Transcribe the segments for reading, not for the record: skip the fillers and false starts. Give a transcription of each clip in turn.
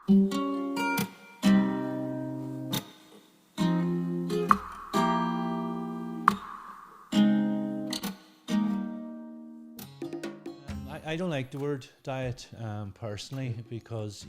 I don't like the word diet personally because,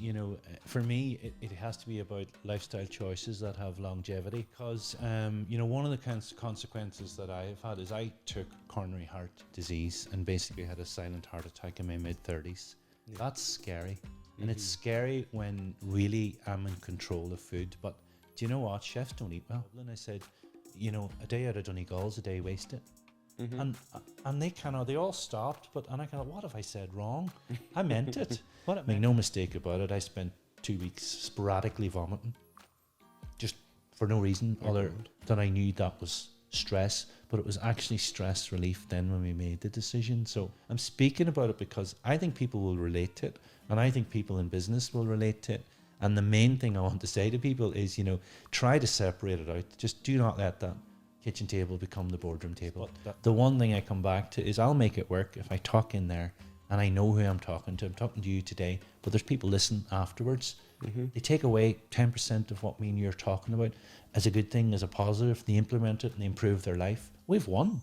for me, it has to be about lifestyle choices that have longevity. Because, one of the consequences that I've had is I took coronary heart disease and basically had a silent heart attack in my mid-30s. Yeah. That's scary. Mm-hmm. And it's scary when really I'm in control of food. But do you know what? Chefs don't eat well. And I said, a day out of Donegal is a day wasted. Mm-hmm. And they all stopped, and I what have I said wrong? I meant it. Make no mistake about it, I spent 2 weeks sporadically vomiting, just for no reason other than I knew that was stress, but it was actually stress relief then when we made the decision. So I'm speaking about it because I think people will relate to it, and I think people in business will relate to it. And the main thing I want to say to people is, try to separate it out. Just do not let that kitchen table become the boardroom table. The one thing I come back to is I'll make it work if I talk in there and I know who I'm talking to. I'm talking to you today, but there's people listening afterwards. Mm-hmm. They take away 10% of what me and you're talking about as a good thing, as a positive. They implement it and they improve their life. We've won.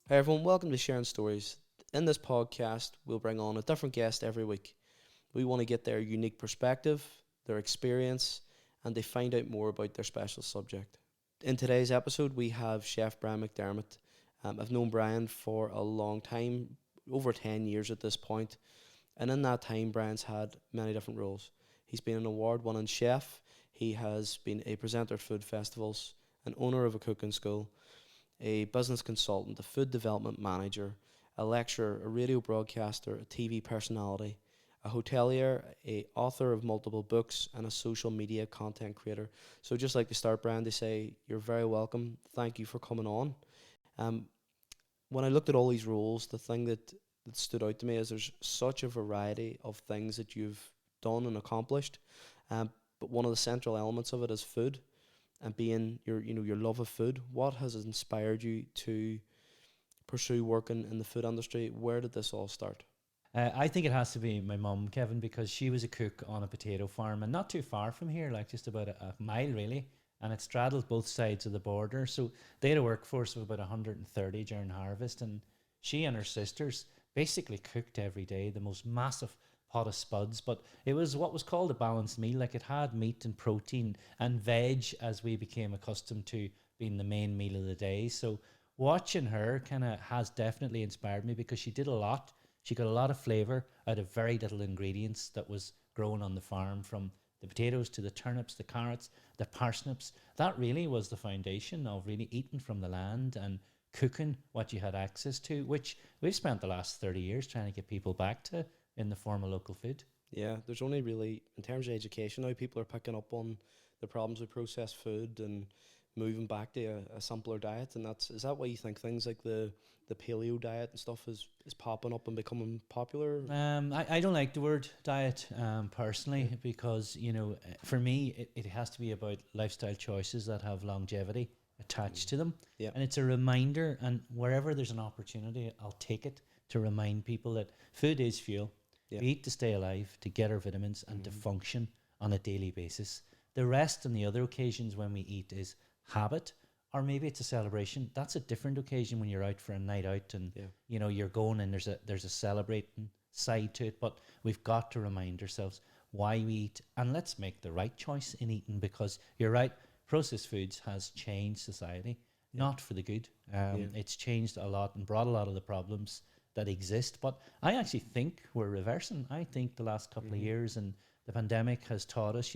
Hey everyone, welcome to Sharing Stories. In this podcast, we'll bring on a different guest every week. We want to get their unique perspective, their experience, and they find out more about their special subject. In today's episode, we have Chef Brian McDermott. I've known Brian for a long time, over 10 years at this point. And in that time, Brian's had many different roles. He's been an award-winning chef. He has been a presenter at food festivals, an owner of a cooking school, a business consultant, a food development manager, a lecturer, a radio broadcaster, a TV personality, a hotelier, a author of multiple books, and a social media content creator. So just like to start, Brian, they say, you're very welcome. Thank you for coming on. When I looked at all these roles, the thing that stood out to me is there's such a variety of things that you've done and accomplished. But one of the central elements of it is food and being your love of food. What has inspired you to pursue working in the food industry? Where did this all start? I think it has to be my mum, Kevin, because she was a cook on a potato farm and not too far from here, like just about a mile really, and it straddles both sides of the border. So they had a workforce of about 130 during harvest, and she and her sisters basically cooked every day, the most massive pot of spuds, but it was what was called a balanced meal. Like it had meat and protein and veg, as we became accustomed to being the main meal of the day. So watching her kind of has definitely inspired me because she did a lot. She got a lot of flavour out of very little ingredients that was grown on the farm, from the potatoes to the turnips, the carrots, the parsnips. That really was the foundation of really eating from the land and cooking what you had access to, which we've spent the last 30 years trying to get people back to in the form of local food. Yeah, there's only really, in terms of education now, people are picking up on the problems with processed food and moving back to a simpler diet. And is that why you think things like the paleo diet and stuff is popping up and becoming popular? I don't like the word diet personally because, for me, it has to be about lifestyle choices that have longevity attached to them. Yeah. And it's a reminder, and wherever there's an opportunity, I'll take it to remind people that food is fuel. Yeah. We eat to stay alive, to get our vitamins, and to function on a daily basis. The rest and the other occasions when we eat is habit, or maybe it's a celebration. That's a different occasion when you're out for a night out and you're going and there's a celebrating side to it. But we've got to remind ourselves why we eat, and let's make the right choice in eating, because you're right, processed foods has changed society, not for the good. It's changed a lot and brought a lot of the problems that exist, but I actually think we're reversing. I think the last couple of years and the pandemic has taught us,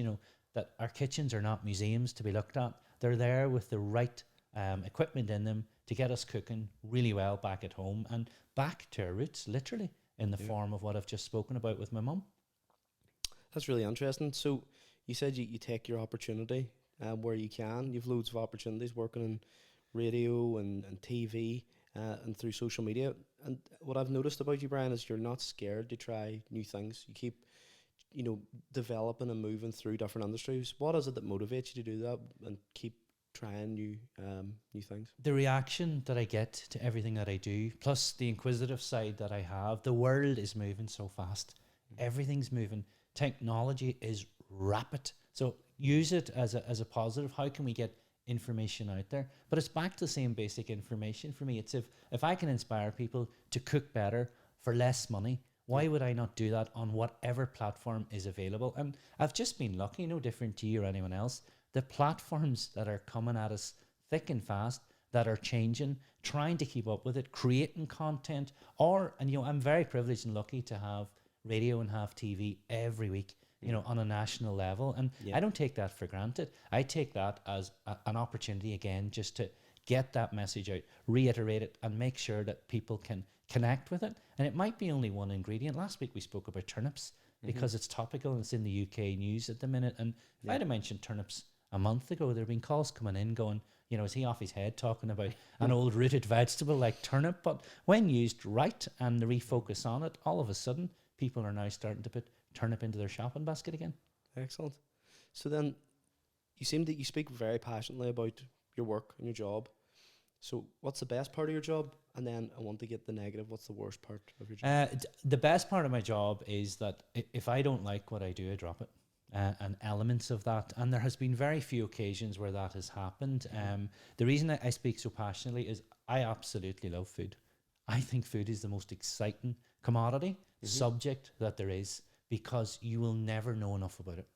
that our kitchens are not museums to be looked at. They're there with the right equipment in them to get us cooking really well back at home and back to our roots, literally, in the form of what I've just spoken about with my mum. That's really interesting. So you said you take your opportunity where you can. You've loads of opportunities working in radio and TV and through social media. And what I've noticed about you, Brian, is you're not scared to try new things. You keep developing and moving through different industries. What is it that motivates you to do that and keep trying new things? The reaction that I get to everything that I do, plus the inquisitive side that I have. The world is moving so fast. Everything's moving. Technology is wrap it. So use it as a positive. How can we get information out there? But it's back to the same basic information for me. It's if I can inspire people to cook better for less money, why would I not do that on whatever platform is available? And I've just been lucky, no different to you or anyone else. The platforms that are coming at us thick and fast, that are changing, trying to keep up with it, creating content, and I'm very privileged and lucky to have radio and have TV every week, on a national level. And I don't take that for granted. I take that as an opportunity again, just to get that message out, reiterate it, and make sure that people can connect with it. And it might be only one ingredient. Last week we spoke about turnips because it's topical and it's in the UK news at the minute. And if I'd have mentioned turnips a month ago, there have been calls coming in going, is he off his head talking about an old rooted vegetable like turnip? But when used right and the refocus on it, all of a sudden people are now starting to put turnip into their shopping basket again. Excellent. So then you speak very passionately about your work and your job. So what's the best part of your job? And then I want to get the negative. What's the worst part of your job? The best part of my job is that if I don't like what I do, I drop it. And elements of that. And there has been very few occasions where that has happened. The reason I speak so passionately is I absolutely love food. I think food is the most exciting commodity, subject that there is, because you will never know enough about it.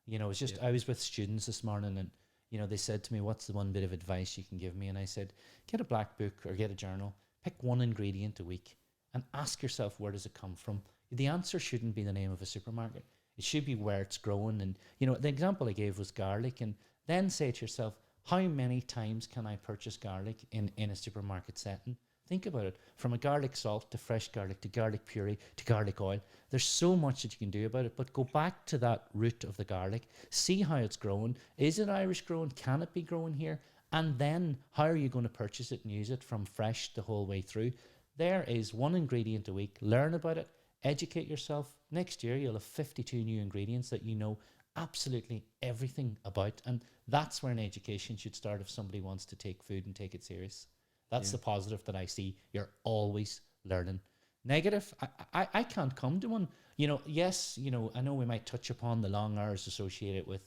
It's just, I was with students this morning and, they said to me, what's the one bit of advice you can give me? And I said, get a black book or get a journal, pick one ingredient a week and ask yourself, where does it come from? The answer shouldn't be the name of a supermarket. It should be where it's growing. And, the example I gave was garlic. And then say to yourself, how many times can I purchase garlic in a supermarket setting? Think about it. From a garlic salt to fresh garlic to garlic puree to garlic oil. There's so much that you can do about it. But go back to that root of the garlic. See how it's growing. Is it Irish growing? Can it be growing here? And then how are you going to purchase it and use it from fresh the whole way through? There is one ingredient a week. Learn about it. Educate yourself. Next year, you'll have 52 new ingredients that you know absolutely everything about. And that's where an education should start if somebody wants to take food and take it serious. That's the positive that I see. You're always learning. Negative, I can't come to one. Yes, I know we might touch upon the long hours associated with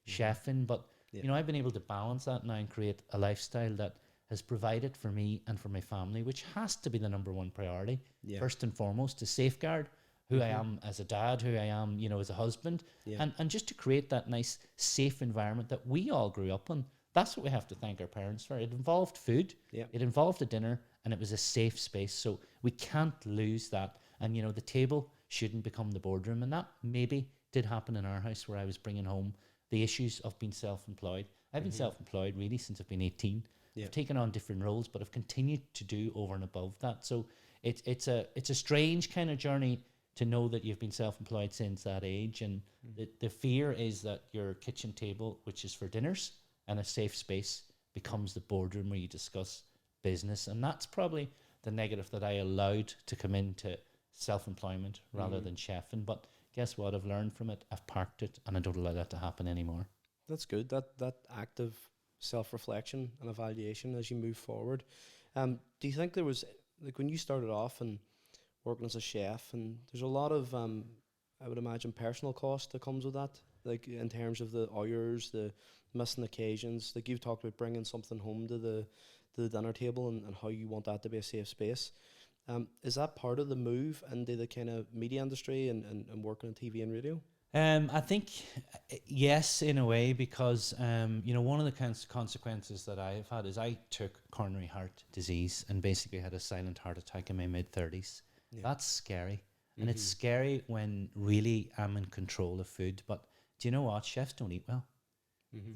chefing, but, I've been able to balance that now and create a lifestyle that has provided for me and for my family, which has to be the number one priority. First and foremost, to safeguard who I am as a dad, who I am, as a husband, and just to create that nice, safe environment that we all grew up in. That's what we have to thank our parents for. It involved food, it involved a dinner, and it was a safe space. So we can't lose that. And, the table shouldn't become the boardroom. And that maybe did happen in our house, where I was bringing home the issues of being self-employed. I've been self-employed really since I've been 18. I've taken on different roles, but I've continued to do over and above that. So it's a strange kind of journey to know that you've been self-employed since that age. And the fear is that your kitchen table, which is for dinners and a safe space, becomes the boardroom where you discuss business. And that's probably the negative that I allowed to come into self-employment rather than chefing. But guess what? I've learned from it. I've parked it, and I don't allow that to happen anymore. That's good. That active self-reflection and evaluation as you move forward. Do you think there was, like, when you started off and working as a chef, and there's a lot of I would imagine personal cost that comes with that, like in terms of the hours, the missing occasions, like you've talked about bringing something home to the dinner table and how you want that to be a safe space. Is that part of the move into the kind of media industry and working on TV and radio? I think yes, in a way, because one of the consequences that I have had is I took coronary heart disease and basically had a silent heart attack in my mid-30s. That's scary. And it's scary when really I'm in control of food. But do you know what? Chefs don't eat well.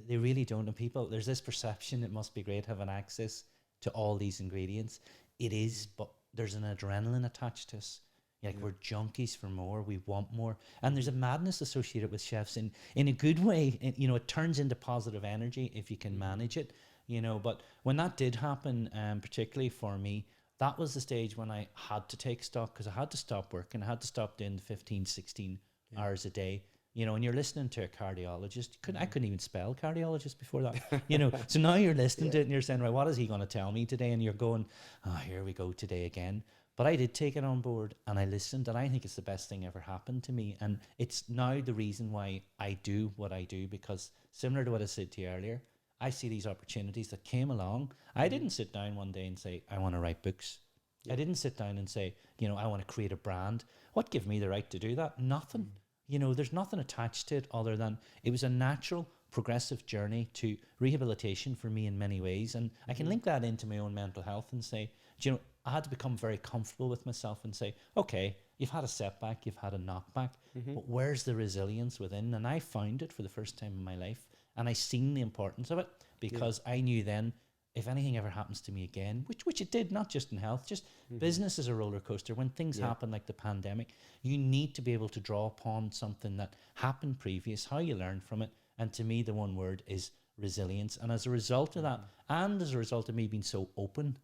They really don't. And people, there's this perception it must be great having access to all these ingredients. It is, but there's an adrenaline attached to us. Like we're junkies for more, we want more. And there's a madness associated with chefs in a good way. It turns into positive energy if you can manage it, But when that did happen, particularly for me, that was the stage when I had to take stock, because I had to stop working. I had to stop doing 15, 16 hours a day. And you're listening to a cardiologist. I couldn't even spell cardiologist before that. So now you're listening to it and you're saying, right, what is he going to tell me today? And you're going, oh, here we go today again. But I did take it on board and I listened, and I think it's the best thing ever happened to me. And it's now the reason why I do what I do, because similar to what I said to you earlier, I see these opportunities that came along. I didn't sit down one day and say, I want to write books. I didn't sit down and say, I want to create a brand. What gave me the right to do that? Nothing. There's nothing attached to it other than it was a natural, progressive journey to rehabilitation for me in many ways. And I can link that into my own mental health and say, I had to become very comfortable with myself and say, okay, you've had a setback, you've had a knockback, but where's the resilience within? And I found it for the first time in my life, and I seen the importance of it, because I knew then, if anything ever happens to me again, which it did, not just in health, just business is a roller coaster. When things happen like the pandemic, you need to be able to draw upon something that happened previous, how you learn from it. And to me, the one word is resilience. And as a result of that, and as a result of me being so open,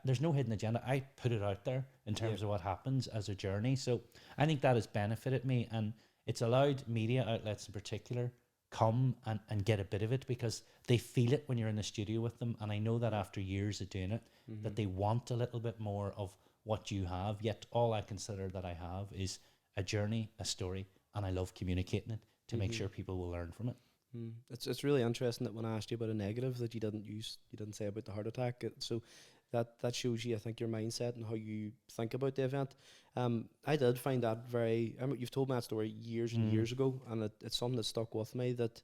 there's no hidden agenda. I put it out there in terms of what happens as a journey. So I think that has benefited me, and it's allowed media outlets in particular come and get a bit of it, because they feel it when you're in the studio with them. And I know that after years of doing it, that they want a little bit more of what you have. Yet all I consider that I have is a journey, a story, and I love communicating it to make sure people will learn from it. It's really interesting that when I asked you about a negative that you didn't say about the heart attack. So that shows you, I think, your mindset and how you think about the event. I did find that very. You've told me that story years and years ago, and it's something that stuck with me. That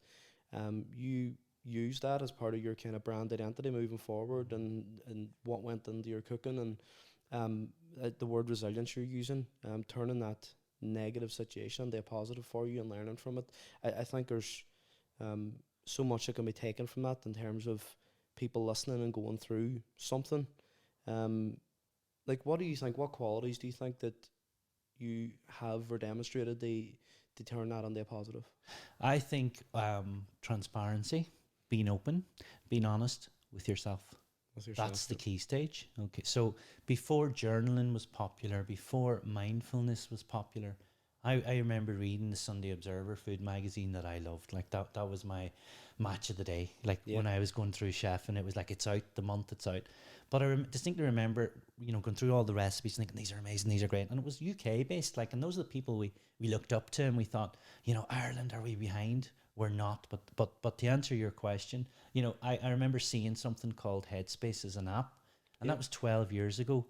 you use that as part of your kind of brand identity moving forward, and what went into your cooking, and the word resilience you're using, turning that negative situation into a positive for you and learning from it. I think there's so much that can be taken from that in terms of people listening and going through something. What do you think? What qualities do you think that you have or demonstrated to turn that into a positive? I think transparency, being open, being honest with yourself. That's the key stage. Okay, so before journaling was popular, before mindfulness was popular, I remember reading the Sunday Observer food magazine that I loved. Like that was my match of the day. Like when I was going through chef, and it was like, it's out, the month it's out. But I distinctly remember, going through all the recipes and thinking, these are amazing, these are great. And it was UK based, and those are the people we looked up to, and we thought, Ireland, are we behind? We're not. But to answer your question, I remember seeing something called Headspace as an app, and that was 12 years ago.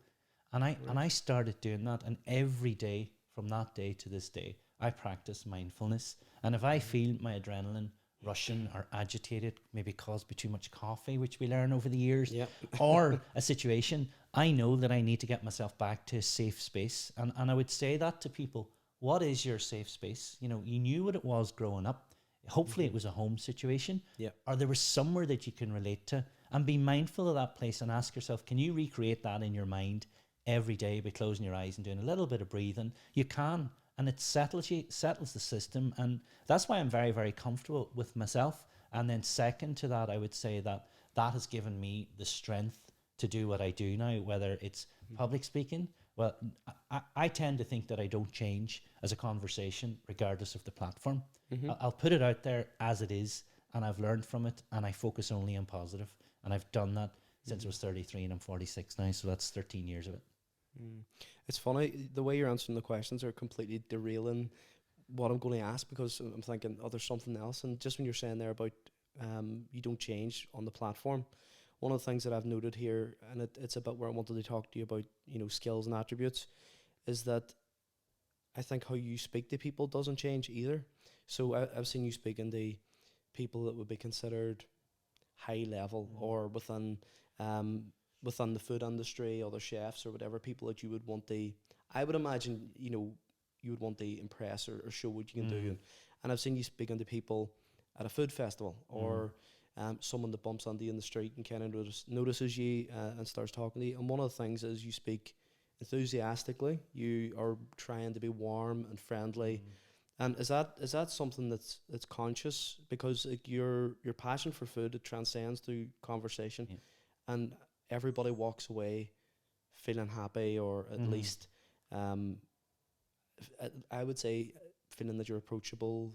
And I started doing that, and every day from that day to this day, I practice mindfulness. And if I feel my adrenaline rushing or agitated, maybe caused by too much coffee, which we learn over the years, or a situation, I know that I need to get myself back to a safe space. And I would say that to people. What is your safe space? You knew what it was growing up. Hopefully it was a home situation, or there was somewhere that you can relate to, and be mindful of that place and ask yourself, can you recreate that in your mind every day by closing your eyes and doing a little bit of breathing? You can, and it settles the system. And that's why I'm very, very comfortable with myself. And then second to that, I would say that has given me the strength to do what I do now, whether it's public speaking. Well, I tend to think that I don't change as a conversation regardless of the platform. I'll put it out there as it is, and I've learned from it, and I focus only on positive. And I've done that since I was 33, and I'm 46 now, so that's 13 years of it. It's funny, the way you're answering the questions are completely derailing what I'm going to ask, because I'm thinking, there's something else. And just when you're saying there about you don't change on the platform, one of the things that I've noted here, and it's about where I wanted to talk to you about, skills and attributes, is that I think how you speak to people doesn't change either. So I've seen you speaking to people that would be considered high level, or within the food industry, other chefs or whatever, people that you would want to, I would imagine, you would want to impress or show what you can do. And I've seen you speaking to people at a food festival, or someone that bumps into you in the street and kind of notices you and starts talking to you. And one of the things is you speak enthusiastically. You are trying to be warm and friendly. And is that something that's conscious? Because your passion for food, it transcends through conversation, and everybody walks away feeling happy, or at least I would say feeling that you're approachable.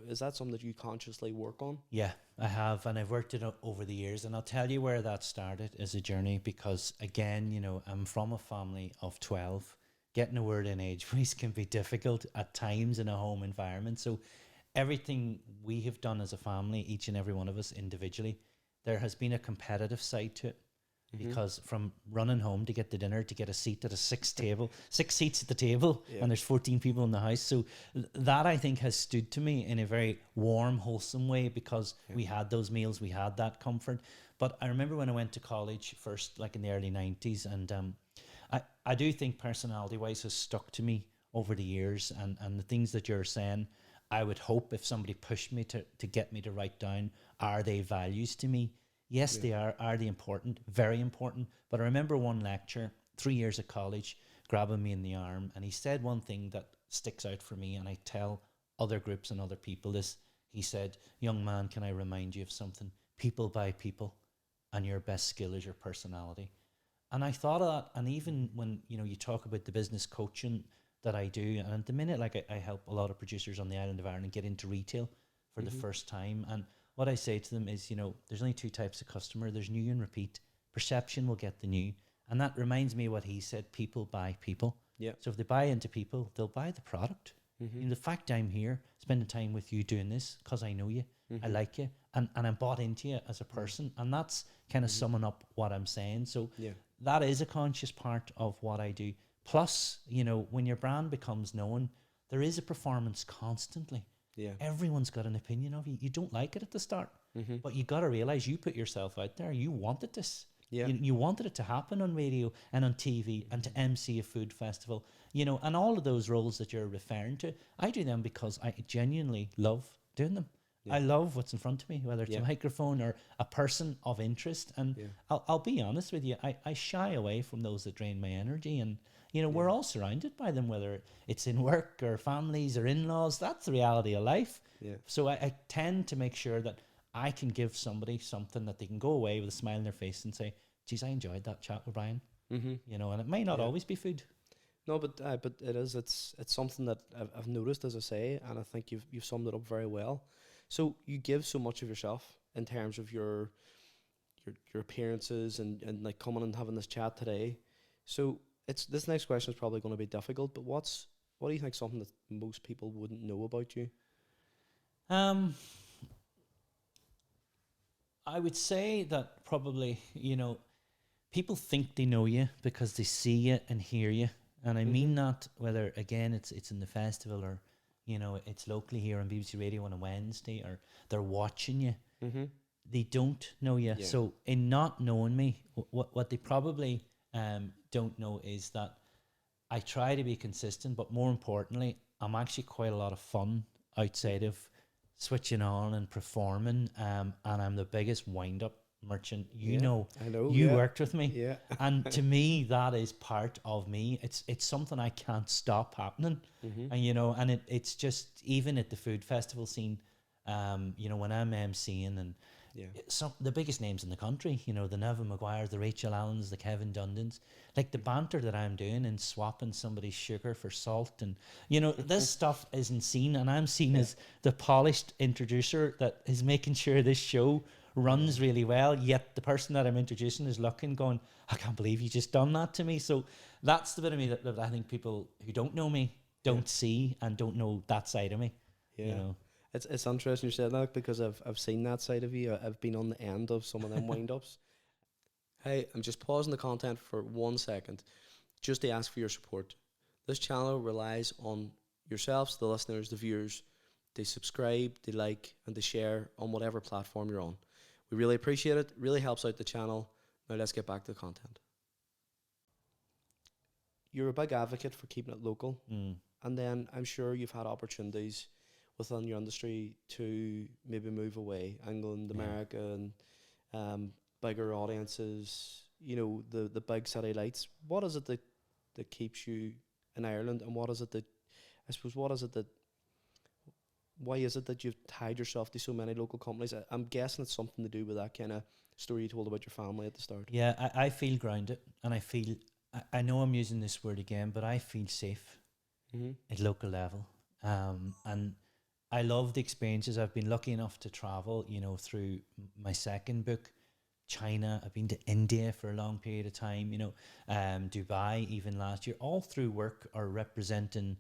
Is that something that you consciously work on? Yeah, I have, and I've worked it over the years, and I'll tell you where that started as a journey, because again, I'm from a family of 12. Getting a word in edgeways can be difficult at times in a home environment. So everything we have done as a family, each and every one of us individually, there has been a competitive side to it. Because from running home to get the dinner, to get a seat at a six seats at the table, and there's 14 people in the house. So that, I think, has stood to me in a very warm, wholesome way, because we had those meals, we had that comfort. But I remember when I went to college first, like in the early 90s, and I do think personality-wise has stuck to me over the years, and the things that you're saying, I would hope if somebody pushed me to get me to write down, are they values to me? Yes, they are. Are they important? Very important. But I remember one lecture, 3 years at college, grabbing me in the arm, and he said one thing that sticks out for me, and I tell other groups and other people this. He said, "Young man, can I remind you of something? People buy people, and your best skill is your personality." And I thought of that, and even when you talk about the business coaching that I do, and at the minute, like I help a lot of producers on the island of Ireland get into retail for the first time, and what I say to them is, there's only two types of customer. There's new and repeat. Perception will get the new. And that reminds me of what he said, people buy people. Yeah. So if they buy into people, they'll buy the product. The fact I'm here, spending time with you doing this, because I know you, I like you, and I'm bought into you as a person. And that's kind of summing up what I'm saying. So that is a conscious part of what I do. Plus, when your brand becomes known, there is a performance constantly. Yeah. Everyone's got an opinion of you. You don't like it at the start, but you got to realize you put yourself out there. You wanted this. Yeah. You wanted it to happen on radio and on TV and to MC a food festival, and all of those roles that you're referring to. I do them because I genuinely love doing them. I love what's in front of me, whether it's a microphone or a person of interest. And I'll be honest with you, I shy away from those that drain my energy. And, we're all surrounded by them, whether it's in work or families or in-laws. That's the reality of life. Yeah. So I tend to make sure that I can give somebody something that they can go away with a smile on their face and say, geez, I enjoyed that chat with Brian. And it may not always be food. No, but it is. It's something that I've noticed, as I say, and I think you've summed it up very well. So you give so much of yourself in terms of your appearances and like coming and having this chat today. So this next question is probably going to be difficult, but what do you think something that most people wouldn't know about you? I would say that probably, people think they know you because they see you and hear you. And I mean that, whether, again, it's in the festival or, it's locally here on BBC Radio on a Wednesday, or they're watching you. They don't know you. Yeah. So in not knowing me, what they probably don't know is that I try to be consistent, but more importantly, I'm actually quite a lot of fun outside of switching on and performing, and I'm the biggest wind-up merchant. I know. You worked with me. Yeah. And to me, that is part of me. It's something I can't stop happening. And it's just, even at the food festival scene, when I'm emceeing, and the biggest names in the country, the Neville Maguires, the Rachel Allens, the Kevin Dundons, like the banter that I'm doing and swapping somebody's sugar for salt, and this stuff isn't seen, and I'm seen as the polished introducer that is making sure this show runs really well, yet the person that I'm introducing is looking, going, I can't believe you just done that to me. So that's the bit of me that I think people who don't know me don't see, and don't know that side of me. It's interesting you said that, because I've seen that side of you. I've been on the end of some of them wind-ups. Hey, I'm just pausing the content for 1 second just to ask for your support. This channel relies on yourselves, the listeners, the viewers, to subscribe, to like, and to share on whatever platform you're on. We really appreciate it. It really helps out the channel. Now let's get back to the content. You're a big advocate for keeping it local. And then I'm sure you've had opportunities within your industry to maybe move away, England, America, and bigger audiences, the big city lights. What is it that keeps you in Ireland, and why is it that why is it that you've tied yourself to so many local companies? I'm guessing it's something to do with that kind of story you told about your family at the start. Yeah, I feel grounded, and I feel, I know I'm using this word again, but I feel safe at local level. And I love the experiences. I've been lucky enough to travel, you know, through my second book, China. I've been to India for a long period of time, you know, Dubai even last year, all through work or representing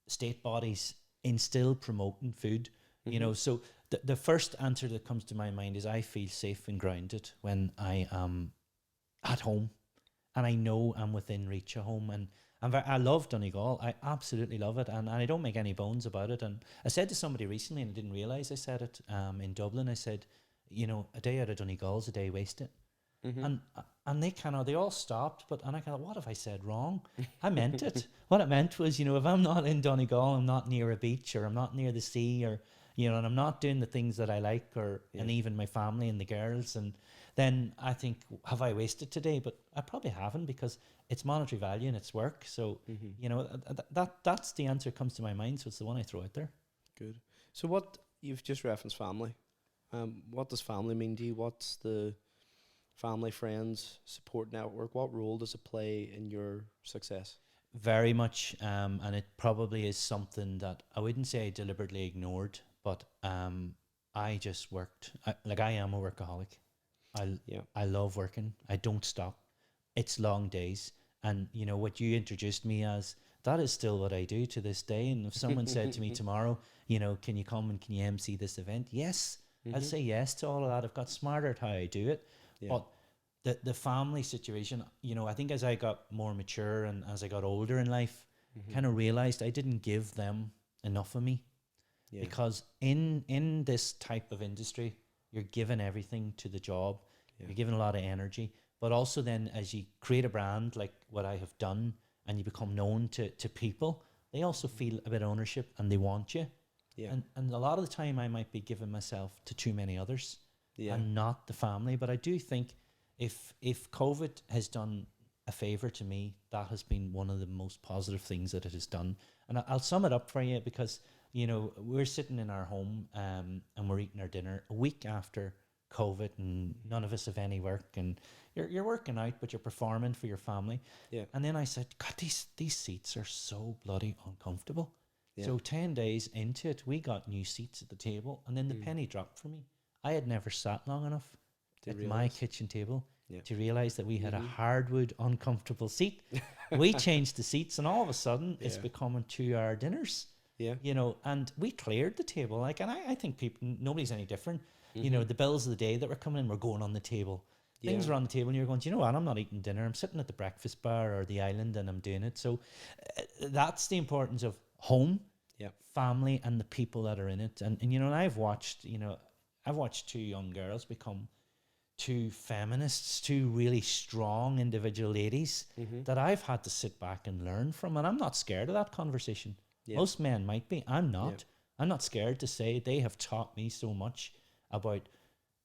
state bodies in still promoting food, you know. So the first answer that comes to my mind is I feel safe and grounded when I am at home and I know I'm within reach of home. And I love Donegal. I absolutely love it, and I don't make any bones about it. And I said to somebody recently, and I didn't realise I said it in Dublin, I said, you know, a day out of Donegal is a day wasted. And they all stopped, and I kind of, what have I said wrong? I meant it. What I meant was, you know, if I'm not in Donegal, I'm not near a beach, or I'm not near the sea, or, you know, and I'm not doing the things that I like, and even my family and the girls, and then I think, have I wasted today? But I probably haven't, because it's monetary value and it's work. So, you know, that's the answer that comes to my mind. So it's the one I throw out there. Good. So what, you've just referenced family. What does family mean to you? What's the family, friends, support network? What role does it play in your success? Very much, and it probably is something that I wouldn't say I deliberately ignored, but I just worked. I am a workaholic. I love working. I don't stop. It's long days, and you know what you introduced me as, that is still what I do to this day. And if someone said to me tomorrow, you know, can you come and can you MC this event? Yes, I'd say yes to all of that. I've got smarter at how I do it. But the family situation, you know, I think as I got more mature and as I got older in life, kind of realized I didn't give them enough of me. Because in this type of industry, you're giving everything to the job. You're giving a lot of energy. But also then as you create a brand like what I have done and you become known to people, they also feel a bit of ownership and they want you. And a lot of the time I might be giving myself to too many others and not the family. But I do think if COVID has done a favour to me, that has been one of the most positive things that it has done. And I'll sum it up for you, because, you know, we're sitting in our home and we're eating our dinner a week after COVID, and none of us have any work, and you're working out, but you're performing for your family. And then I said, God, these seats are so bloody uncomfortable. So 10 days into it, we got new seats at the table, and then the penny dropped for me. I had never sat long enough at my kitchen table to realise that we had a hardwood, uncomfortable seat. We changed the seats, and all of a sudden, it's becoming 2-hour dinners. You know, and we cleared the table. Like, and I think nobody's any different. You know, the bills of the day that were coming in were going on the table. Things were on the table, and you're going, do you know what? I'm not eating dinner. I'm sitting at the breakfast bar or the island, and I'm doing it. So that's the importance of home, family, and the people that are in it. And you know, and I've watched 2 young girls become 2 feminists, 2 really strong individual ladies that I've had to sit back and learn from. And I'm not scared of that conversation. Most men might be. I'm not. I'm not scared to say they have taught me so much about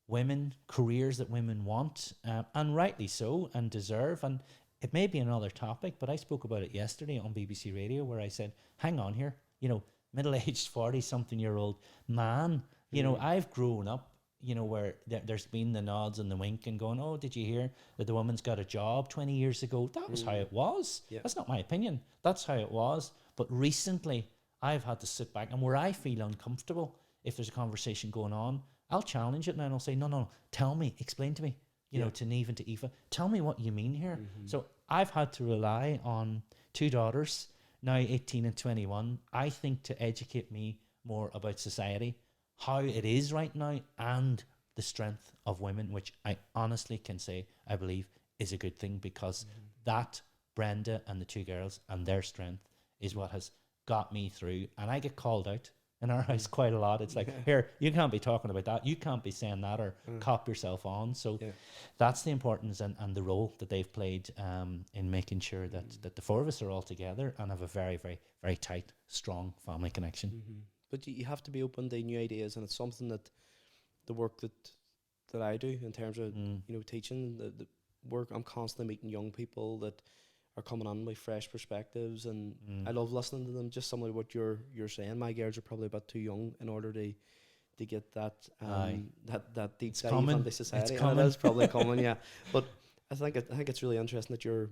women, careers that women want, and rightly so, and deserve. And it may be another topic, but I spoke about it yesterday on BBC Radio, where I said, hang on here, you know, middle-aged 40-something-year-old man, you know, I've grown up, you know, where there's been the nods and the wink and going, oh, did you hear that the woman's got a job 20 years ago? That was how it was. That's not my opinion. That's how it was. But recently, I've had to sit back, and where I feel uncomfortable, if there's a conversation going on, I'll challenge it now, and I'll say, no, tell me, explain to me, you know, to Neve and to Aoife, tell me what you mean here. So I've had to rely on 2 daughters, now 18 and 21, I think, to educate me more about society, how it is right now, and the strength of women, which I honestly can say, I believe, is a good thing, because that, Brenda and the 2 girls and their strength, is what has got me through. And I get called out in our house quite a lot. It's like, here, you can't be talking about that, you can't be saying that, or cop yourself on. So that's the importance and the role that they've played in making sure that the 4 of us are all together and have a very, very, very tight, strong family connection. But you have to be open to new ideas, and it's something that the work that I do in terms of you know, teaching, the work, I'm constantly meeting young people that are coming on with fresh perspectives, and I love listening to them. Just similar to what you're saying, my girls are probably a bit too young in order to get that that deep dive into society. It's coming. And it is probably coming, yeah. But I think it's really interesting that you're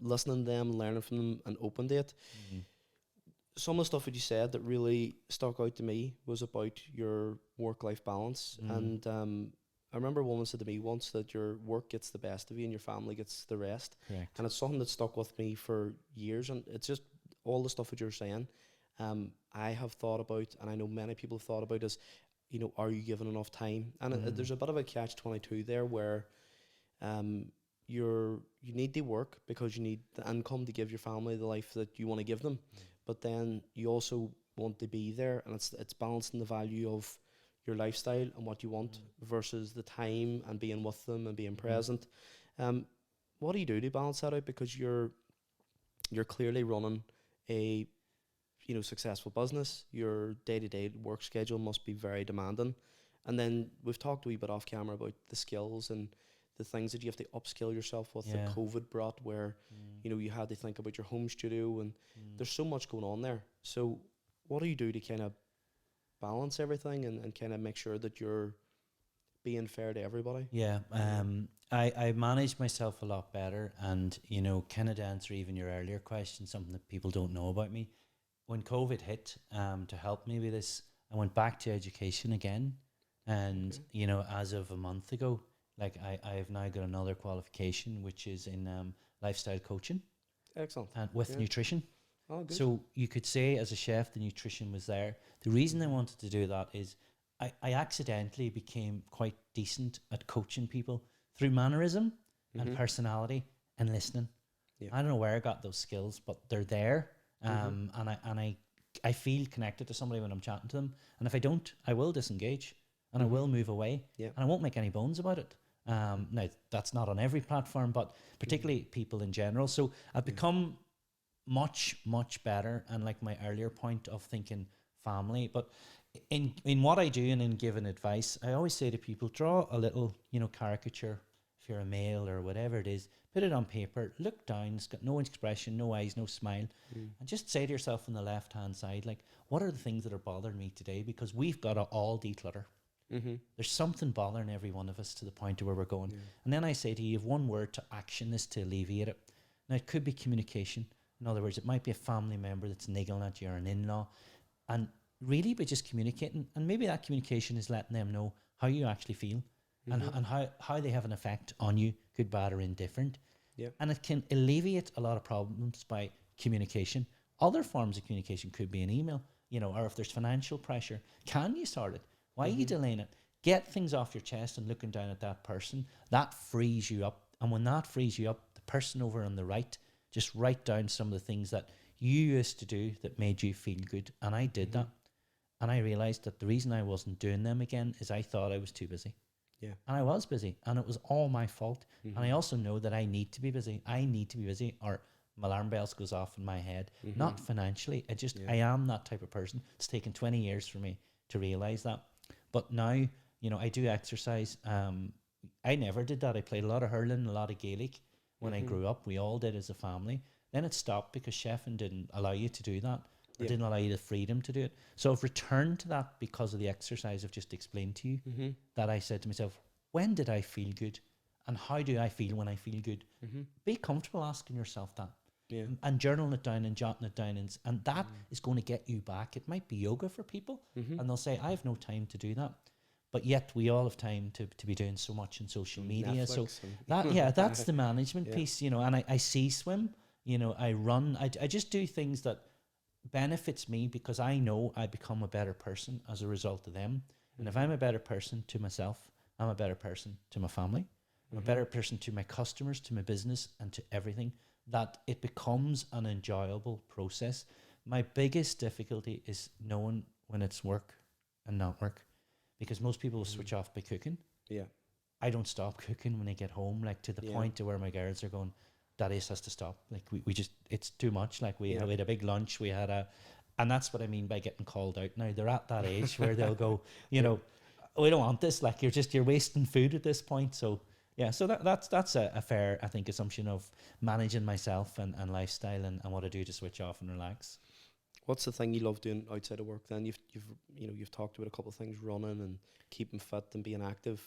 listening to them, learning from them, and open to it. some of the stuff that you said that really stuck out to me was about your work-life balance. And I remember a woman said to me once that your work gets the best of you and your family gets the rest. Correct. And it's something that stuck with me for years. And it's just all the stuff that you're saying. I have thought about, and I know many people have thought about, is, are you given enough time? And there's a bit of a catch-22 there where you need to work because you need the income to give your family the life that you want to give them. But then you also want to be there, and it's balancing the value of your lifestyle and what you want versus the time and being with them and being present. What do you do to balance that out? Because you're clearly running a successful business. Your day-to-day work schedule must be very demanding. And then we've talked a wee bit off camera about the skills and the things that you have to upskill yourself with that COVID brought, where you had to think about your home studio, and there's so much going on there. So what do you do to kind of balance everything and kind of make sure that you're being fair to everybody? I manage myself a lot better, and kind of to answer even your earlier question, something that people don't know about me. When COVID hit, to help me with this, I went back to education again, and as of a month ago, like I have now got another qualification, which is in lifestyle coaching. Excellent. And with nutrition. Oh, good. So you could say as a chef, the nutrition was there. The reason I wanted to do that is I accidentally became quite decent at coaching people through mannerism and personality and listening. Yeah. I don't know where I got those skills, but they're there. And I feel connected to somebody when I'm chatting to them. And if I don't, I will disengage and I will move away. Yeah. And I won't make any bones about it. Now, that's not on every platform, but particularly people in general. So I've become much, much better. And like my earlier point of thinking family, but in what I do and in giving advice, I always say to people, draw a little, caricature if you're a male or whatever it is, put it on paper, look down, it's got no expression, no eyes, no smile, and just say to yourself on the left-hand side, like, what are the things that are bothering me today? Because we've got to all declutter. There's something bothering every one of us to the point of where we're going. And then I say to you, you have one word to action this to alleviate it. Now, it could be communication. In other words, it might be a family member that's niggling at you or an in-law. And really by just communicating, and maybe that communication is letting them know how you actually feel and how they have an effect on you, good, bad, or indifferent. And it can alleviate a lot of problems by communication. Other forms of communication could be an email, or if there's financial pressure, can you start it? Why are you delaying it? Get things off your chest and looking down at that person. That frees you up. And when that frees you up, the person over on the right, just write down some of the things that you used to do that made you feel good. And I did that. And I realized that the reason I wasn't doing them again is I thought I was too busy. Yeah. And I was busy. And it was all my fault. And I also know that I need to be busy. I need to be busy, or my alarm bells goes off in my head. Not financially. I am that type of person. It's taken 20 years for me to realize that. But now, I do exercise. I never did that. I played a lot of hurling, a lot of Gaelic when I grew up. We all did as a family. Then it stopped because chefing didn't allow you to do that. Or didn't allow you the freedom to do it. So I've returned to that because of the exercise I've just explained to you. That I said to myself, when did I feel good? And how do I feel when I feel good? Be comfortable asking yourself that. And journaling it down and jotting it down. And that is going to get you back. It might be yoga for people. And they'll say, I have no time to do that. But yet we all have time to be doing so much in social media. Netflix So that's the management piece, and I see swim, I run. I just do things that benefits me because I know I become a better person as a result of them. And if I'm a better person to myself, I'm a better person to my family. I'm a better person to my customers, to my business, and to everything. That it becomes an enjoyable process. My biggest difficulty is knowing when it's work and not work, because most people will switch off by cooking. I don't stop cooking when I get home, like to the point to where my girls are going, Daddy has to stop. Like we just, it's too much. Like we had a big lunch. And that's what I mean by getting called out now. They're at that age where they'll go, we don't want this. Like you're wasting food at this point. So yeah, so that's a fair, I think, assumption of managing myself and lifestyle and what I do to switch off and relax. What's the thing you love doing outside of work then? You've talked about a couple of things, running and keeping fit and being active.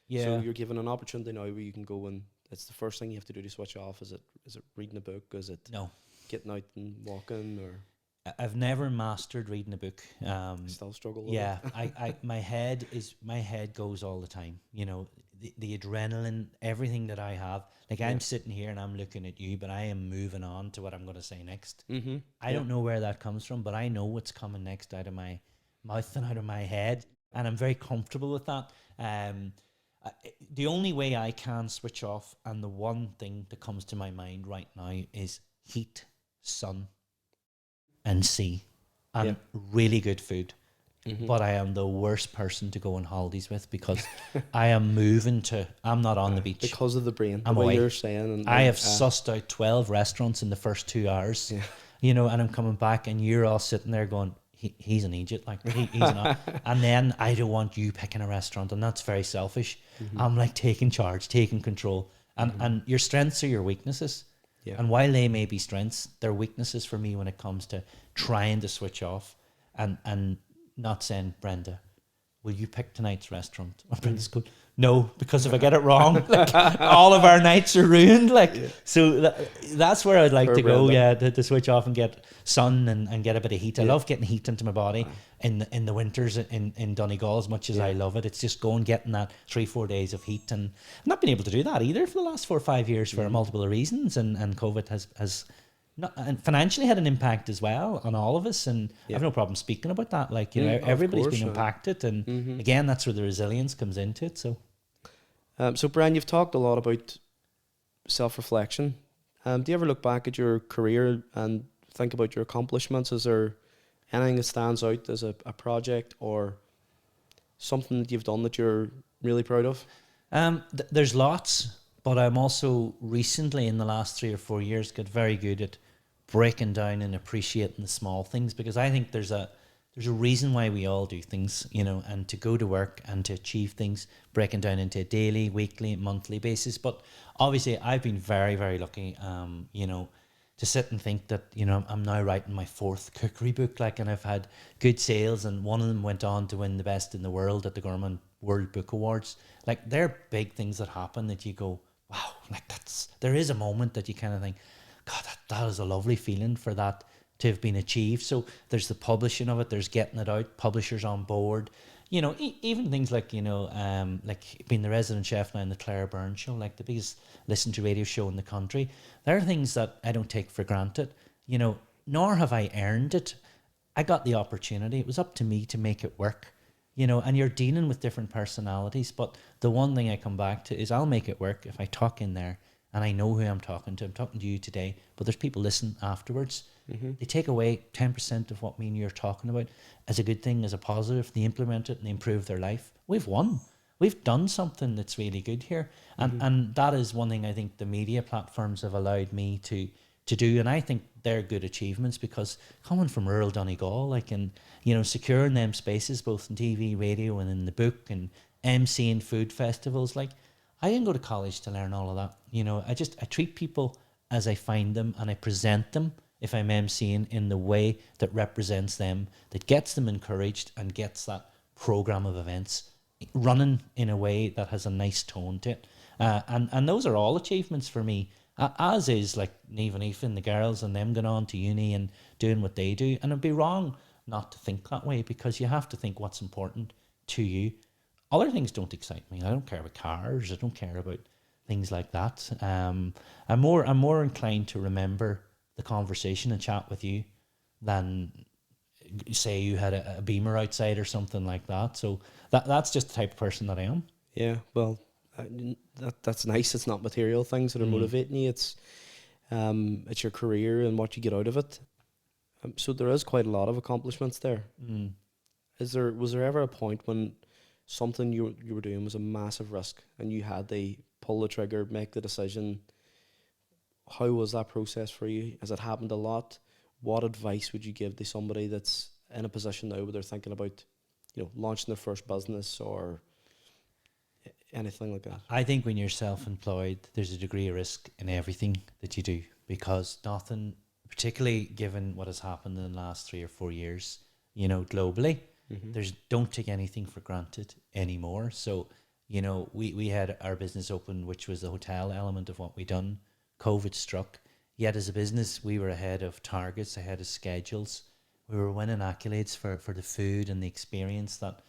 Yeah. So you're given an opportunity now where you can go and it's the first thing you have to do to switch off. Is it reading a book? Is it no getting out and walking or? I've never mastered reading a book. Still struggle with Yeah, it. my head goes all the time. You know, the adrenaline, everything that I have. Like Yeah. I'm sitting here and I'm looking at you, but I am moving on to what I'm going to say next. Mm-hmm. I Yeah. don't know where that comes from, but I know what's coming next out of my mouth and out of my head, and I'm very comfortable with that. The only way I can switch off, and the one thing that comes to my mind right now is heat, sun, and sea, Yeah. and really good food. Mm-hmm. But I am the worst person to go on holidays with because I am moving to. I'm not on the beach. Because of the brain, I'm the way away. you're saying. I have sussed out 12 restaurants in the first 2 hours, Yeah. you know, and I'm coming back and you're all sitting there going, he's an Egypt, like he's not. And then I don't want you picking a restaurant, and that's very selfish. Mm-hmm. I'm like taking charge, taking control, and Mm-hmm. and your strengths are your weaknesses. Yeah. And while they may be strengths, they're weaknesses for me when it comes to trying to switch off and not saying, Brenda, will you pick tonight's restaurant? Or Brenda's going, no, because if I get it wrong, like all of our nights are ruined. Like, Yeah. so that's where I'd like Poor to go. Brenda. Yeah, to switch off and get sun and get a bit of heat. I Yeah. love getting heat into my body in the winters in Donegal as much as I love it. It's just going getting that 3-4 days of heat, and I've not been able to do that either for the last 4 or 5 years for multiple reasons. And COVID has not, and financially had an impact as well on all of us, and I have no problem speaking about that. Like, you know, Of everybody's course, been impacted, and again, that's where the resilience comes into it. So So, Brian, you've talked a lot about self-reflection. Do you ever look back at your career and think about your accomplishments? Is there anything that stands out as a project or something that you've done that you're really proud of? there's lots, but I'm also recently in the last 3 or 4 years got very good at breaking down and appreciating the small things, because I think there's a reason why we all do things, you know, and to go to work and to achieve things, breaking down into a daily, weekly, monthly basis. But obviously I've been very, very lucky, you know, to sit and think that, you know, I'm now writing my 4th cookery book, like, and I've had good sales, and one of them went on to win the best in the world at the Gourmand World Book Awards. Like, they're big things that happen that you go, wow, like there is a moment that you kind of think, God, that is a lovely feeling for that to have been achieved. So there's the publishing of it, there's getting it out, publishers on board, you know, even things like, you know, like being the resident chef now in the Claire Byrne show, like the biggest listened to radio show in the country. There are things that I don't take for granted, you know, nor have I earned it. I got the opportunity. It was up to me to make it work, you know, and you're dealing with different personalities. But the one thing I come back to is I'll make it work if I talk in there and I know who I'm talking to. I'm talking to you today, but there's people listening afterwards. They take away 10% of what me and you're talking about as a good thing, as a positive. They implement it and they improve their life. We've won. We've done something that's really good here. And that is one thing I think the media platforms have allowed me to do. And I think they're good achievements, because coming from rural Donegal, like, and, you know, securing them spaces both in TV, radio, and in the book, and emceeing food festivals, like, I didn't go to college to learn all of that. You know, I treat people as I find them, and I present them, if I'm emceeing, in the way that represents them, that gets them encouraged and gets that program of events running in a way that has a nice tone to it. And those are all achievements for me, as is like Niamh and Aoife and the girls and them going on to uni and doing what they do. And it'd be wrong not to think that way, because you have to think what's important to you. Other things don't excite me. I don't care about cars. I don't care about things like that. I'm more inclined to remember the conversation and chat with you than say you had a Beamer outside or something like that. So that's just the type of person that I am. Yeah, well, that's nice. It's not material things that are motivating you. It's your career and what you get out of it. So there is quite a lot of accomplishments there. Was there ever a point when something you were doing was a massive risk and you had to pull the trigger, make the decision? How was that process for you? Has it happened a lot? What advice would you give to somebody that's in a position now where they're thinking about, you know, launching their first business or anything like that? I think when you're self-employed, there's a degree of risk in everything that you do, because nothing, particularly given what has happened in the last 3 or 4 years, you know, globally, don't take anything for granted anymore. So, you know, we had our business open, which was the hotel element of what we done. COVID struck. Yet as a business, we were ahead of targets, ahead of schedules. we were winning accolades for the food and the experience that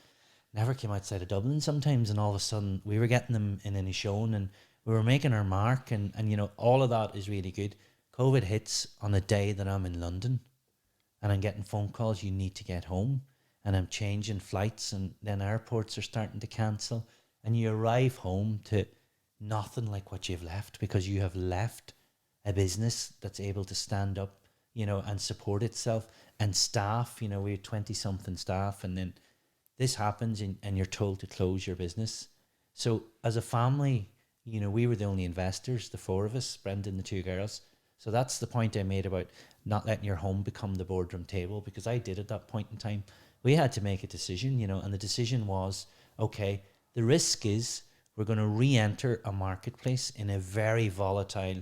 never came outside of Dublin sometimes, and all of a sudden we were getting them in any shown, and we were making our mark, and you know, all of that is really good. COVID hits on a day that I'm in London, and I'm getting phone calls, you need to get home, and I'm changing flights, and then airports are starting to cancel, and you arrive home to nothing like what you've left, because you have left a business that's able to stand up, you know, and support itself, and staff, you know, we had 20 something staff, and then this happens, and you're told to close your business. So as a family, you know, we were the only investors, the four of us, Brendan, the two girls. So that's the point I made about not letting your home become the boardroom table, because I did at that point in time. We had to make a decision, you know, and the decision was, okay, the risk is we're going to re-enter a marketplace in a very volatile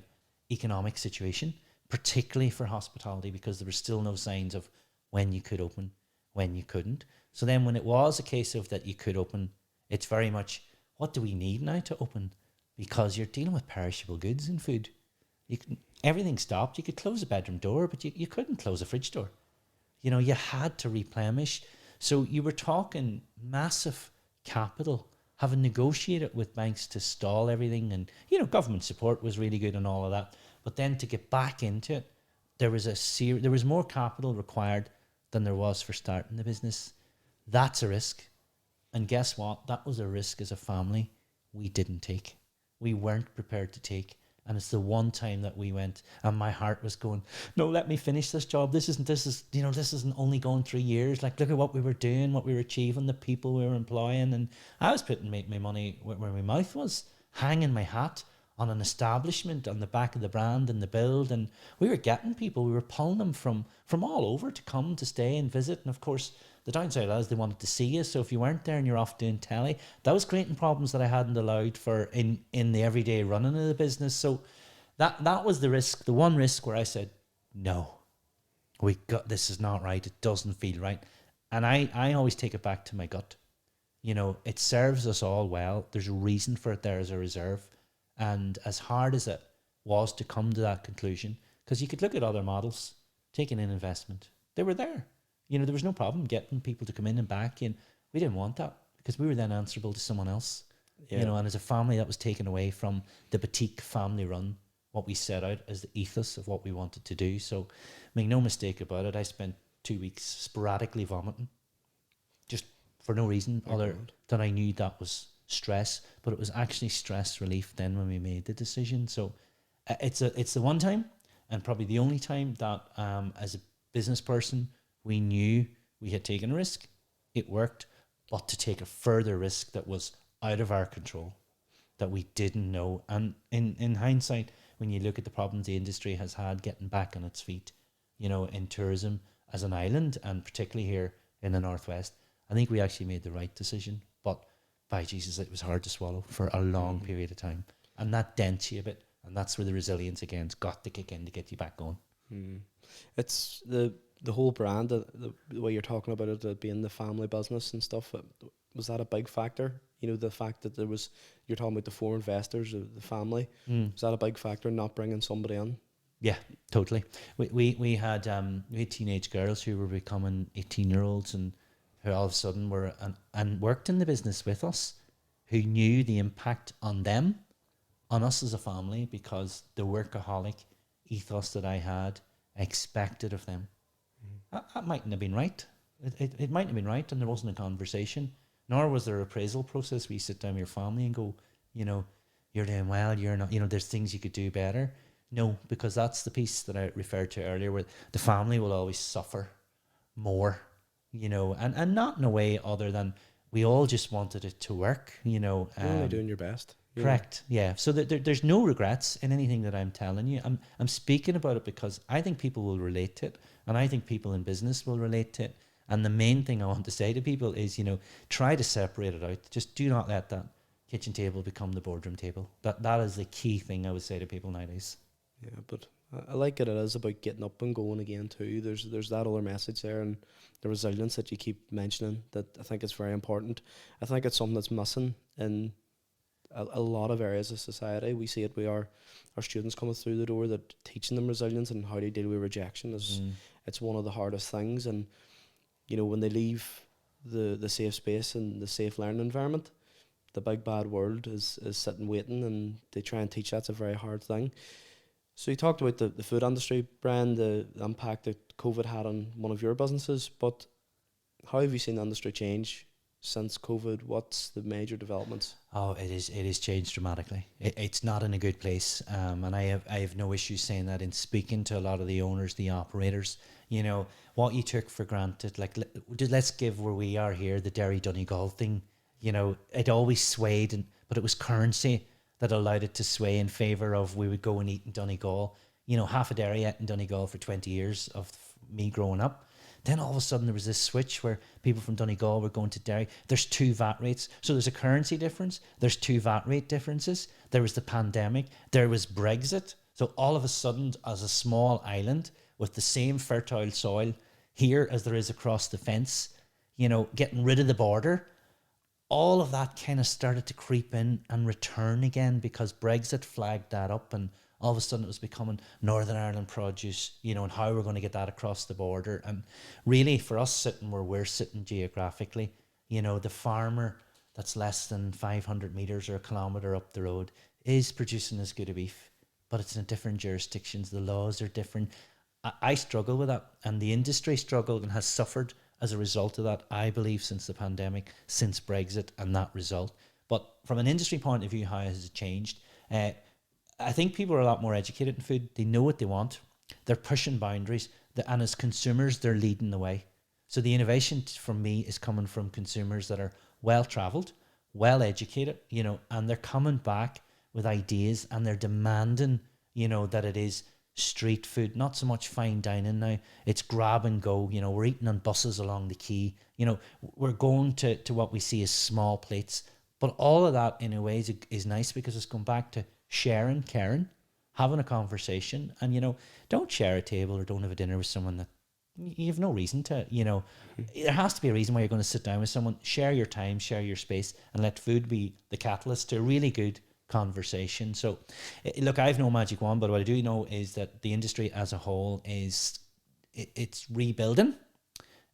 economic situation, particularly for hospitality, because there were still no signs of when you could open, when you couldn't. So then when it was a case of that you could open, it's very much, what do we need now to open? Because you're dealing with perishable goods in food. Everything stopped. You could close a bedroom door, but you couldn't close a fridge door. You know, you had to replenish. So you were talking massive capital, having negotiated with banks to stall everything, and, you know, government support was really good and all of that. But then to get back into it, there was more capital required than there was for starting the business. That's a risk. And guess what? That was a risk as a family we didn't take. We weren't prepared to take. And it's the one time that we went, and my heart was going, no, let me finish this job. This isn't only going 3 years. Like, look at what we were doing, what we were achieving, the people we were employing. And I was putting my money where my mouth was, hanging my hat on an establishment on the back of the brand and the build. And we were getting people, we were pulling them from all over to come to stay and visit. And of course, the downside was they wanted to see you. So if you weren't there and you're off doing telly, that was creating problems that I hadn't allowed for in the everyday running of the business. So that was the risk, the one risk where I said, no, this is not right. It doesn't feel right. And I always take it back to my gut. You know, it serves us all well. There's a reason for it there as a reserve. And as hard as it was to come to that conclusion, because you could look at other models, taking in investment, they were there. You know, there was no problem getting people to come in and back in. We didn't want that, because we were then answerable to someone else. Yeah. You know, and as a family, that was taken away from the boutique family run, what we set out as the ethos of what we wanted to do. So make no mistake about it, I spent 2 weeks sporadically vomiting, just for no reason other than I knew that was stress, but it was actually stress relief then when we made the decision. So it's the one time, and probably the only time, that as a business person, we knew we had taken a risk, it worked, but to take a further risk that was out of our control, that we didn't know. And in hindsight, when you look at the problems the industry has had getting back on its feet, you know, in tourism as an island, and particularly here in the Northwest, I think we actually made the right decision. But by Jesus, it was hard to swallow for a long period of time. And that dents you a bit, and that's where the resilience again's got to kick in to get you back going. It's the whole brand, the way you're talking about it, being the family business and stuff. Was that a big factor? You know, the fact that you're talking about the four investors, the family. Was that a big factor, not bringing somebody in? Yeah, totally. We had teenage girls who were becoming 18-year-olds, and who all of a sudden were and worked in the business with us, who knew the impact on them, on us as a family, because the workaholic ethos that I had, I expected of them. That mightn't have been right. It mightn't have been right, and there wasn't a conversation, nor was there an appraisal process where you sit down with your family and go, you know, you're doing well, you're not, you know, there's things you could do better. No, because that's the piece that I referred to earlier, where the family will always suffer more, you know, and not in a way other than we all just wanted it to work, you know. You're only doing your best. Correct. Yeah. So there's no regrets in anything that I'm telling you. I'm speaking about it because I think people will relate to it, and I think people in business will relate to it. And the main thing I want to say to people is, you know, try to separate it out. Just do not let that kitchen table become the boardroom table. That is the key thing I would say to people nowadays. Yeah, but I like it. It is about getting up and going again too. There's that other message there, and the resilience that you keep mentioning, that I think is very important. I think it's something that's missing in a lot of areas of society. We see it. Our students coming through the door, that teaching them resilience and how to deal with rejection it's one of the hardest things. And you know, when they leave the safe space and the safe learning environment, the big bad world is sitting waiting, and they try and teach that's a very hard thing. So you talked about the food industry, Brian, the impact that COVID had on one of your businesses, but how have you seen the industry change since COVID? What's the major developments? Oh, it is changed dramatically. It's not in a good place, and I have no issue saying that in speaking to a lot of the owners, the operators. You know what you took for granted. Like let's give where we are here, the Derry Donegal thing. You know, it always swayed, but it was currency that allowed it to sway in favour of we would go and eat in Donegal. You know, half a Derry ate in Donegal for 20 years of me growing up. Then all of a sudden there was this switch where people from Donegal were going to Derry. There's 2 VAT rates. So there's a currency difference. There's 2 VAT rate differences. There was the pandemic. There was Brexit. So all of a sudden, as a small island with the same fertile soil here as there is across the fence, you know, getting rid of the border, all of that kind of started to creep in and return again because Brexit flagged that up, and all of a sudden it was becoming Northern Ireland produce, you know, and how we're going to get that across the border. And really for us sitting where we're sitting geographically, you know, the farmer that's less than 500 metres or a kilometre up the road is producing as good a beef, but it's in different jurisdictions. The laws are different. I struggle with that, and the industry struggled and has suffered as a result of that, I believe, since the pandemic, since Brexit and that result. But from an industry point of view, how has it changed? I think people are a lot more educated in food. They know what they want. They're pushing boundaries. And as consumers, they're leading the way. So the innovation from me is coming from consumers that are well-travelled, well-educated, you know, and they're coming back with ideas, and they're demanding, you know, that it is street food, not so much fine dining now. It's grab and go. You know, we're eating on buses along the quay. You know, we're going to what we see as small plates. But all of that, in a way, is nice because it's gone back to sharing, caring, having a conversation. And, you know, don't share a table or don't have a dinner with someone that you have no reason to, you know. There has to be a reason why you're going to sit down with someone. Share your time, share your space, and let food be the catalyst to a really good conversation. So look, I have no magic wand, but what I do know is that the industry as a whole it's rebuilding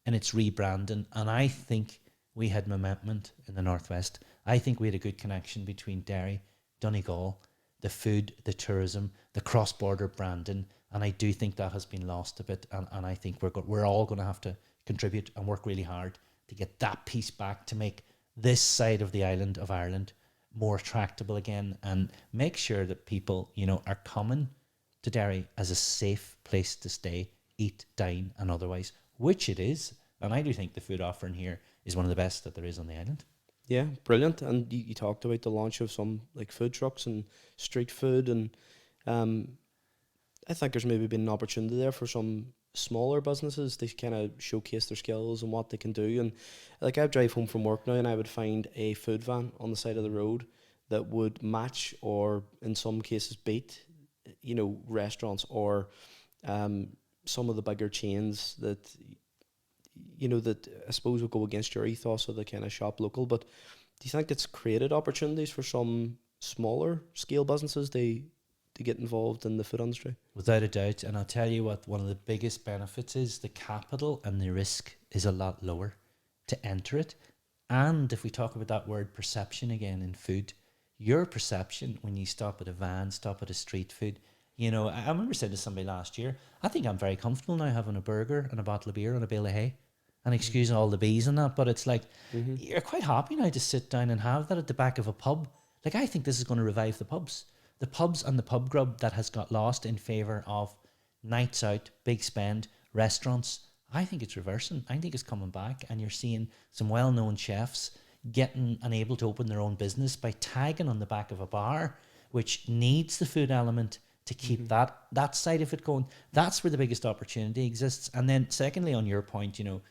and it's rebranding, and I think we had momentum in the Northwest. I think we had a good connection between Derry, Donegal, the food, the tourism, the cross-border branding, and I do think that has been lost a bit, and I think we're all going to have to contribute and work really hard to get that piece back, to make this side of the island of Ireland more attractable again, and make sure that people, you know, are coming to Derry as a safe place to stay, eat, dine, and otherwise, which it is. And I do think the food offering here is one of the best that there is on the island. Yeah, brilliant. And you talked about the launch of some like food trucks and street food, and I think there's maybe been an opportunity there for some smaller businesses to kind of showcase their skills and what they can do. And like, I drive home from work now, and I would find a food van on the side of the road that would match, or in some cases beat, you know, restaurants or some of the bigger chains that, you know, that I suppose would go against your ethos of the kind of shop local. But do you think it's created opportunities for some smaller scale businesses to get involved in the food industry? Without a doubt. And I'll tell you what, one of the biggest benefits is the capital and the risk is a lot lower to enter it. And if we talk about that word perception again in food, your perception when you stop at a van, stop at a street food, you know, I remember saying to somebody last year, I think I'm very comfortable now having a burger and a bottle of beer and a bale of hay. And excuse all the bees and that, but it's like, you're quite happy now to sit down and have that at the back of a pub. Like, I think this is going to revive the pubs. The pubs and the pub grub that has got lost in favour of nights out, big spend, restaurants. I think it's reversing. I think it's coming back, and you're seeing some well-known chefs getting and able to open their own business by tagging on the back of a bar, which needs the food element to keep that side of it going. That's where the biggest opportunity exists. And then secondly, on your point, you know,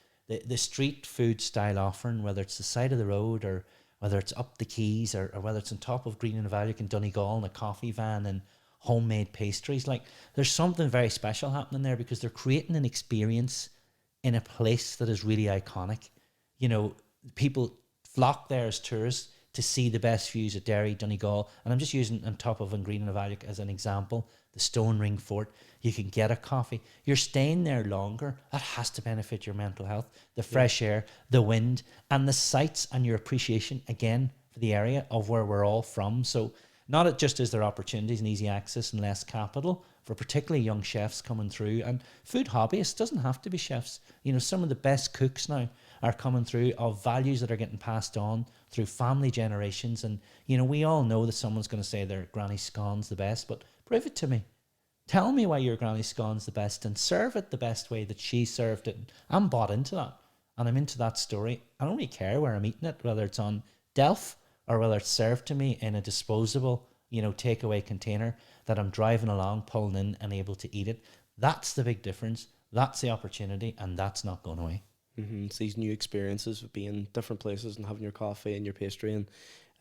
the street food style offering, whether it's the side of the road or whether it's up the quays or whether it's on top of Green and Valley in Donegal in a coffee van and homemade pastries, like, there's something very special happening there because they're creating an experience in a place that is really iconic. You know, people flock there as tourists. to see the best views at Derry, Donegal. And I'm just using on top of Green and Valley as an example, the Stone Ring Fort. You can get a coffee. You're staying there longer. That has to benefit your mental health. The fresh air, the wind, and the sights, and your appreciation, again, for the area of where we're all from. So not just is there opportunities and easy access and less capital for particularly young chefs coming through, and food hobbyists, doesn't have to be chefs. You know, some of the best cooks now are coming through of values that are getting passed on through family generations. And, you know, we all know that someone's going to say their granny scone's the best, but prove it to me. Tell me why your granny scone's the best and serve it the best way that she served it. I'm bought into that, and I'm into that story. I don't really care where I'm eating it, whether it's on Delph or whether it's served to me in a disposable, you know, takeaway container that I'm driving along, pulling in and able to eat it. That's the big difference. That's the opportunity, and that's not going away. It's these new experiences of being in different places and having your coffee and your pastry.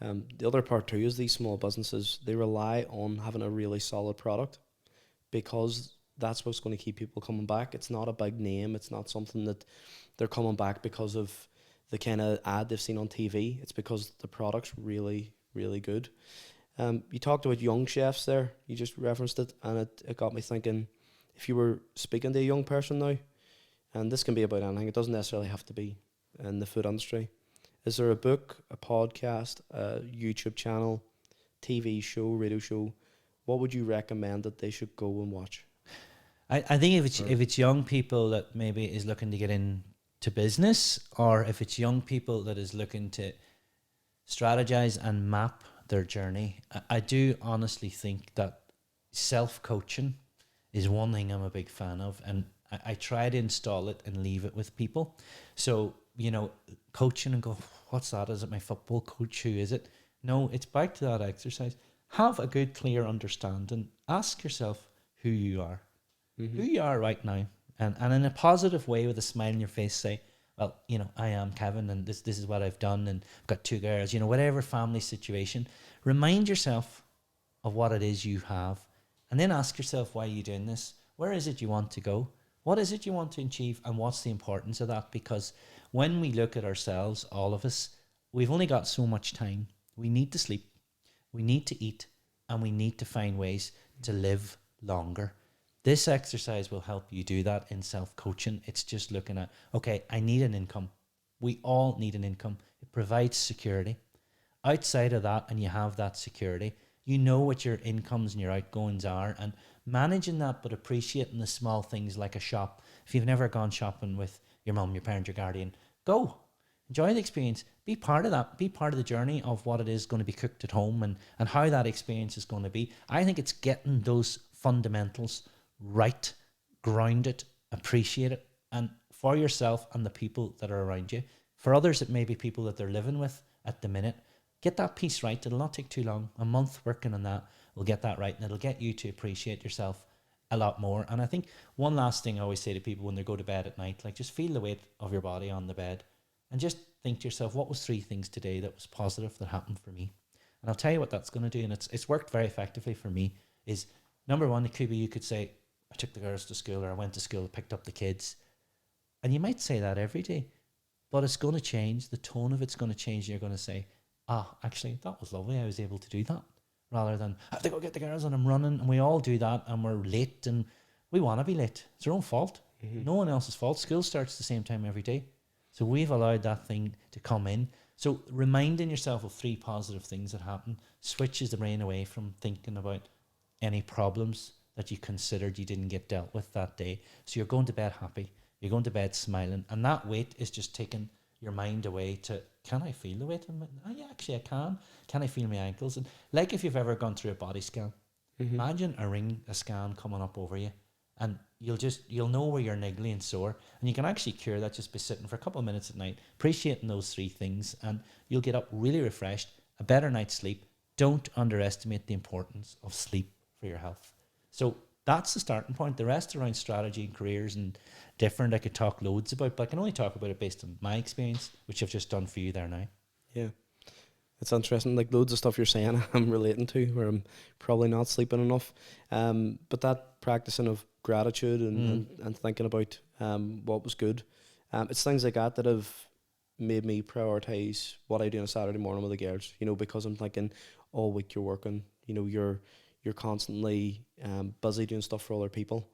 And the other part too is these small businesses, they rely on having a really solid product, because that's what's going to keep people coming back. It's not a big name. It's not something that they're coming back because of the kind of ad they've seen on TV. It's because the product's really, really good. You talked about young chefs there. You just referenced it, and it got me thinking, if you were speaking to a young person now, and this can be about anything, it doesn't necessarily have to be in the food industry. Is there a book, a podcast, a YouTube channel, TV show, radio show? What would you recommend that they should go and watch? I think if it's young people that maybe is looking to get into business, or if it's young people that is looking to strategize and map their journey, I do honestly think that self-coaching is one thing I'm a big fan of, and I try to install it and leave it with people. So, you know, coaching and go, what's that? Is it my football coach? Who is it? No, it's back to that exercise. Have a good, clear understanding. Ask yourself who you are. Who you are right now. And in a positive way, with a smile on your face, say, well, you know, I am Kevin, and this is what I've done, and I've got 2 girls, you know, whatever family situation. Remind yourself of what it is you have, and then ask yourself, why are you doing this? Where is it you want to go? What is it you want to achieve, and what's the importance of that? Because when we look at ourselves, all of us, we've only got so much time. We need to sleep, we need to eat, and we need to find ways to live longer. This exercise will help you do that in self-coaching. It's just looking at, okay, I need an income. We all need an income. It provides security. Outside of that, and you have that security, you know what your incomes and your outgoings are, and managing that, but appreciating the small things like a shop. If you've never gone shopping with your mum, your parent, your guardian, go. Enjoy the experience. Be part of that. Be part of the journey of what it is going to be cooked at home, and how that experience is going to be. I think it's getting those fundamentals right, grounded, appreciate it, and for yourself and the people that are around you. For others, it may be people that they're living with at the minute. Get that piece right. It'll not take too long. A month working on that will get that right, and it'll get you to appreciate yourself a lot more. And I think one last thing I always say to people when they go to bed at night, like, just feel the weight of your body on the bed, and just think to yourself, what was 3 things today that was positive that happened for me? And I'll tell you what that's going to do, and it's worked very effectively for me, is number 1, it could be, you could say, I took the girls to school, or I went to school, picked up the kids. And you might say that every day, but it's going to change. The tone of it's going to change. You're going to say, actually, that was lovely. I was able to do that. Rather than, I have to go get the girls and I'm running. And we all do that, and we're late, and we want to be late. It's our own fault. No one else's fault. School starts the same time every day. So we've allowed that thing to come in. So reminding yourself of 3 positive things that happen switches the brain away from thinking about any problems that you considered you didn't get dealt with that day. So you're going to bed happy. You're going to bed smiling. And that weight is just taking your mind away to, can I feel the weight? Yeah, actually I can. Can I feel my ankles? And like if you've ever gone through a body scan, imagine a scan coming up over you, and you'll know where you're niggly and sore, and you can actually cure that just by sitting for a couple of minutes at night, appreciating those 3 things, and you'll get up really refreshed, a better night's sleep. Don't underestimate the importance of sleep for your health. So that's the starting point. The rest around strategy and careers and different, I could talk loads about, but I can only talk about it based on my experience, which I've just done for you there now. Yeah. It's interesting, like loads of stuff you're saying I'm relating to, where I'm probably not sleeping enough. But that practicing of gratitude and thinking about what was good, it's things like that have made me prioritize what I do on a Saturday morning with the girls. You know, because I'm thinking all week you're working. You know, you're constantly busy doing stuff for other people.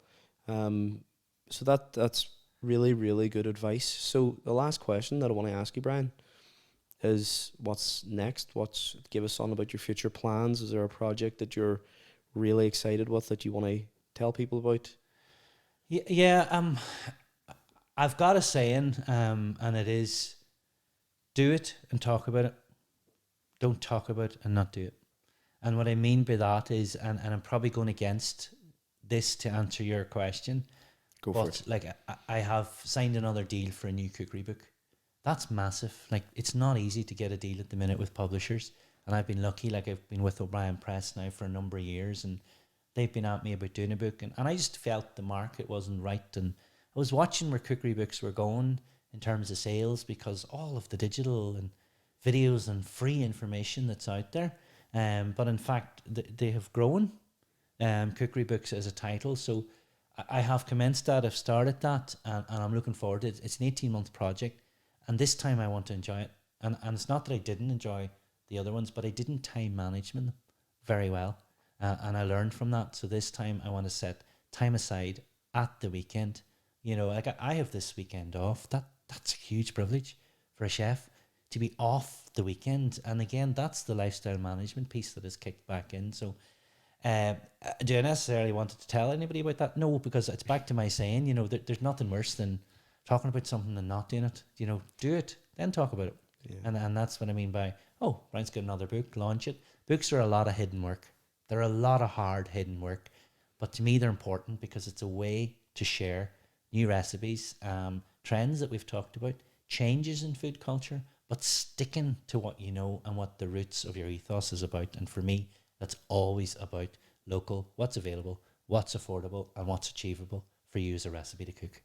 So that's really, really good advice. So the last question that I want to ask you, Brian, is what's next? Give us on about your future plans. Is there a project that you're really excited with that you want to tell people about? Yeah. I've got a saying, and it is, do it and talk about it. Don't talk about it and not do it. And what I mean by that is, and I'm probably going against this to answer your question. Go for it. Like, I have signed another deal for a new cookery book. That's massive. Like, it's not easy to get a deal at the minute with publishers. And I've been lucky. Like, I've been with O'Brien Press now for a number of years, and they've been at me about doing a book. And I just felt the market wasn't right. And I was watching where cookery books were going in terms of sales, because all of the digital and videos and free information that's out there. But in fact, they have grown cookery books as a title. So I have commenced that. I've started that, and I'm looking forward to it. It's an 18-month project, and this time I want to enjoy it. And it's not that I didn't enjoy the other ones, but I didn't time management very well, and I learned from that. So this time I want to set time aside at the weekend. You know, like I have this weekend off. That's a huge privilege for a chef to be off the weekend. And again, that's the lifestyle management piece that is kicked back in. So do I necessarily wanted to tell anybody about that? No, because it's back to my saying, you know, there's nothing worse than talking about something and not doing it. You know, do it, then talk about it. Yeah. And that's what I mean by, oh, Brian's got another book, launch it. Books are a lot of hidden work. They're a lot of hard hidden work. But to me, they're important because it's a way to share new recipes, trends that we've talked about, changes in food culture, but sticking to what you know and what the roots of your ethos is about. And for me, that's always about local, what's available, what's affordable, and what's achievable for you as a recipe to cook.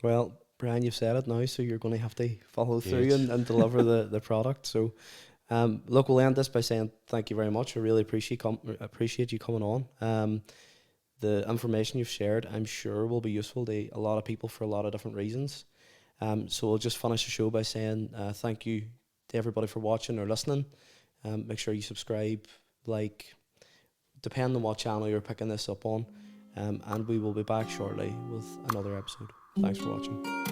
Well, Brian, you've said it now, so you're going to have to follow through and deliver the product. So, look, we'll end this by saying thank you very much. I really appreciate you coming on. The information you've shared, I'm sure, will be useful to a lot of people for a lot of different reasons. So we'll just finish the show by saying thank you to everybody for watching or listening. Make sure you subscribe, like, depending on what channel you're picking this up on. And we will be back shortly with another episode. Thanks for watching.